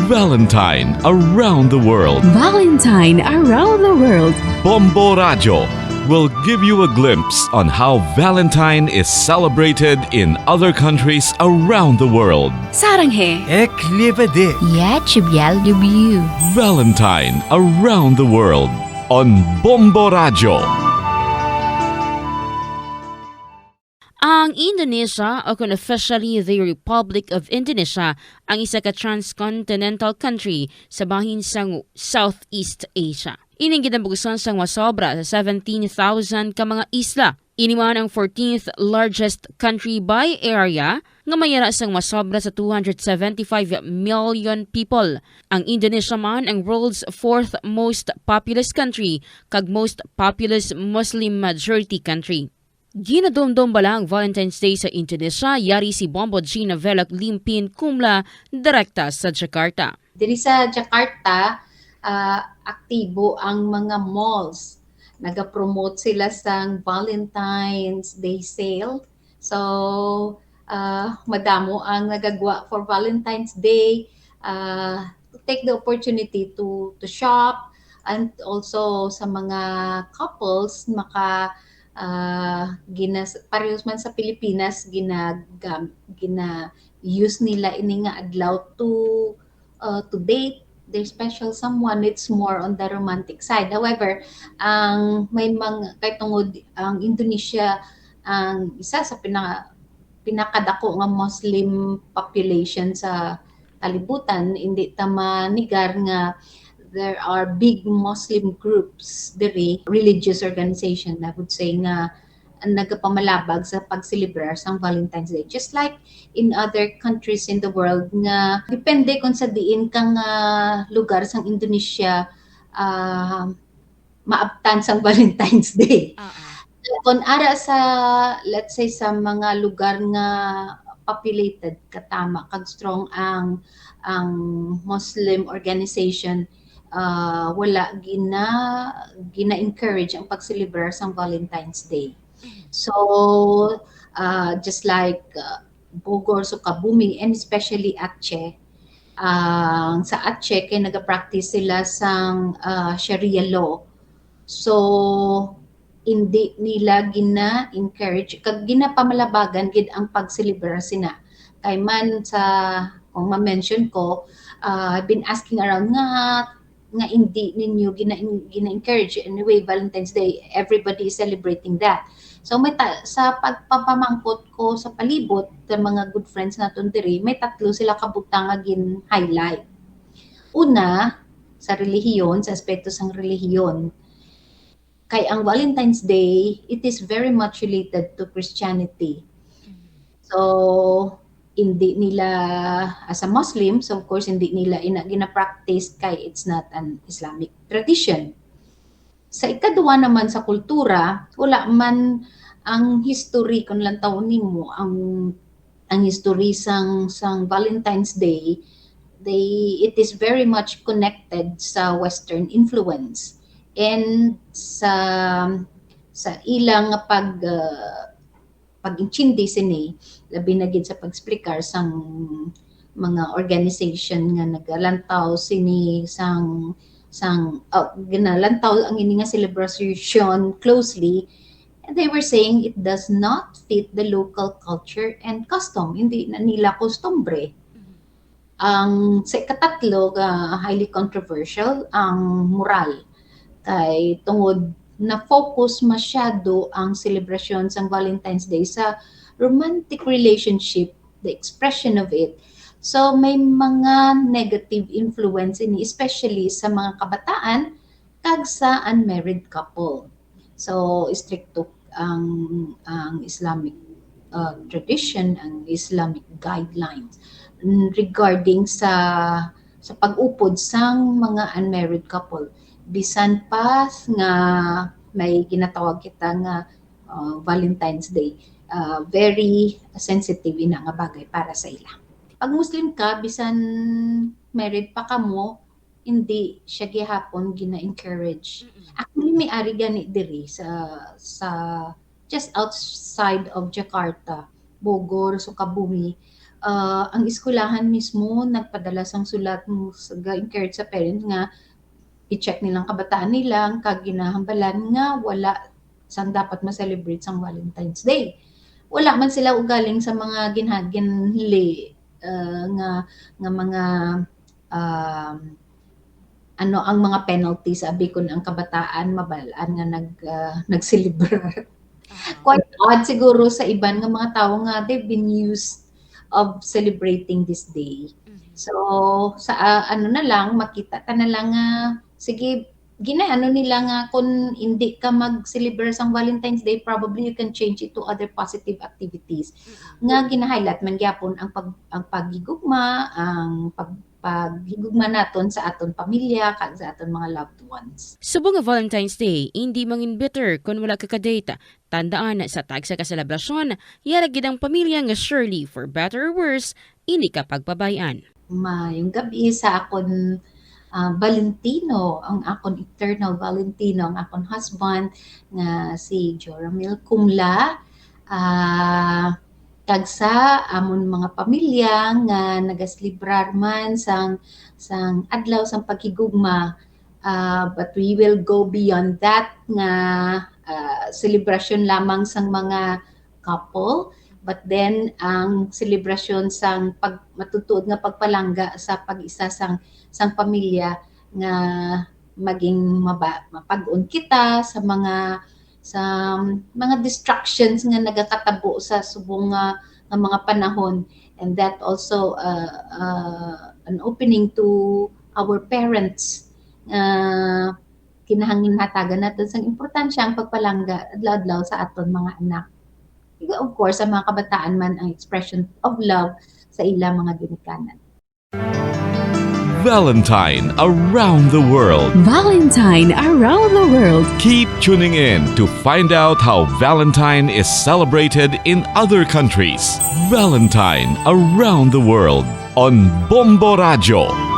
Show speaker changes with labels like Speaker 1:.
Speaker 1: Valentine around the world.
Speaker 2: Valentine around the world.
Speaker 1: Bombo Radio will give you a glimpse on how Valentine is celebrated in other countries around the world.
Speaker 2: 사랑해.
Speaker 3: Eklivede.
Speaker 4: Я тебя люблю.
Speaker 1: Valentine around the world on Bombo Radio.
Speaker 5: Ang Indonesia, o kung officially the Republic of Indonesia, ang isa ka transcontinental country sa bahin sang Southeast Asia. Ining ginabugusan sang masobra sa 17,000 ka mga isla. Iniman ang 14th largest country by area nga mayara sang masobra sa 275 million people. Ang Indonesia man ang world's fourth most populous country kag most populous Muslim majority country. Ginadumdum bala ang Valentine's Day sa Indonesia, yari si Bombo Gina Velak Limpin Kumla, direkta sa Jakarta.
Speaker 6: Diri sa Jakarta, aktibo ang mga malls. Nag-promote sila sa Valentine's Day sale. So, madamo ang nagagwa for Valentine's Day. To take the opportunity to shop, and also sa mga couples parehas man sa Pilipinas use nila ini nga adlaw to date their special someone. It's more on the romantic side. However, ang may mga kay tungod ang Indonesia ang isa sa pinakadako nga Muslim population sa kalibutan, hindi ta manigar nga there are big Muslim groups diri, religious organization, I would say, nga nagapamalabag sa pagselebrar sang Valentine's Day. Just like in other countries in the world nga depende kung sa diin kang lugar sang Indonesia maabtan sang Valentine's Day. Kung ara sa, let's say, sa mga lugar nga populated katama kag strong ang Muslim organization, wala gina-encourage ang pagselebrar sang Valentine's Day. So, just like Bogor, Sukabumi, and especially Aceh, sa Aceh kay nag-practice sila sang Sharia law. So, hindi nila gina-encourage, kag ginapamalabagan gid ang pagselebrar sina. Kay man sa, kung ma-mention ko, I've been asking around nga hindi ninyo gina-encourage. Anyway, Valentine's Day, everybody is celebrating that. So sa pagpapamangkot ko sa palibot sa mga good friends naton diri, may tatlo sila kabutang nga gin-highlight. Una, sa relihiyon, sa aspekto sang relihiyon. Kay ang Valentine's Day, it is very much related to Christianity. So, hindi nila, as a Muslim, so of course, hindi nila gina-practice kay it's not an Islamic tradition. Sa ikaduwa naman sa kultura, wala man ang history, kung lang taon nimo, ang history sang Valentine's Day, it is very much connected sa Western influence. And sa ilang pag-intindi sini, labi na gid sa pag-explicar sang mga organization nga nagalantaw sini ginalantaw ang ini nga celebration closely, and they were saying it does not fit the local culture and custom. Hindi na nila kostumbre. Ang sa ikatatlo, highly controversial, ang moral. Kay tungod na focus masyado ang celebration sa Valentine's Day sa romantic relationship, the expression of it. So may mga negative influence ini, especially sa mga kabataan kag sa unmarried couple. So stricto ang Islamic tradition, ang Islamic guidelines regarding sa pag-upod sang mga unmarried couple. Bisan pa nga may ginatawag kita nga Valentine's Day, very sensitive ina nga bagay para sa ila. Pag Muslim ka, bisan married pa ka mo, hindi siya gihapon gina-encourage. Actually, may ari gani diri sa just outside of Jakarta, Bogor, Sukabumi, ang eskwelahan mismo nagpadala sang sulat mo encourage sa parents nga i-check nilang kabataan nila ang kaginahambalan nga wala sang dapat ma-celebrate sang Valentine's Day. Wala man sila ugaling sa mga ginhaginli nga mga um, ano ang mga penalties abi kun ang kabataan mabalaan nga nag-celebrate. Quite odd siguro sa iban nga mga tao nga they've been used of celebrating this day. So sa ano na lang makita ta na lang nga sige ginaano nila nga kung hindi ka mag-celebrate sang Valentine's Day probably you can change it to other positive activities nga gina-highlight man gyapon ang paghigugma ang paghigugma naton sa aton pamilya kag sa aton mga loved ones.
Speaker 5: Subong nga Valentine's Day, hindi mangin bitter kung wala ka kadate. Tandaan sa tag sa kaselebrasyon, yaragid ang pamilya nga surely for better or worse, hindi ka pagpabayan.
Speaker 6: Mayong gabi sa akon Valentino, ang akon eternal Valentino, ang akon husband nga si Joramil Kumla, kag sa amon mga pamilya nga nagaslibrar man sang adlaw sang paghigugma, but we will go beyond that nga celebration lamang sang mga couple. But then ang selebrasyon sang matutuod nga pagpalangga sa pag-isa sang pamilya nga maging mapag-on kita sa mga distractions nga nagakatabo sa subong nga mga panahon, and that also an opening to our parents kinahanglan hatagan natin sang importansya ang pagpalangga adlaw-adlaw sa aton mga anak. Of course, sa mga kabataan man ang expression of love sa ilang mga ginikanan.
Speaker 1: Valentine around the world.
Speaker 2: Valentine around the world.
Speaker 1: Keep tuning in to find out how Valentine is celebrated in other countries. Valentine around the world on Bombo Radio.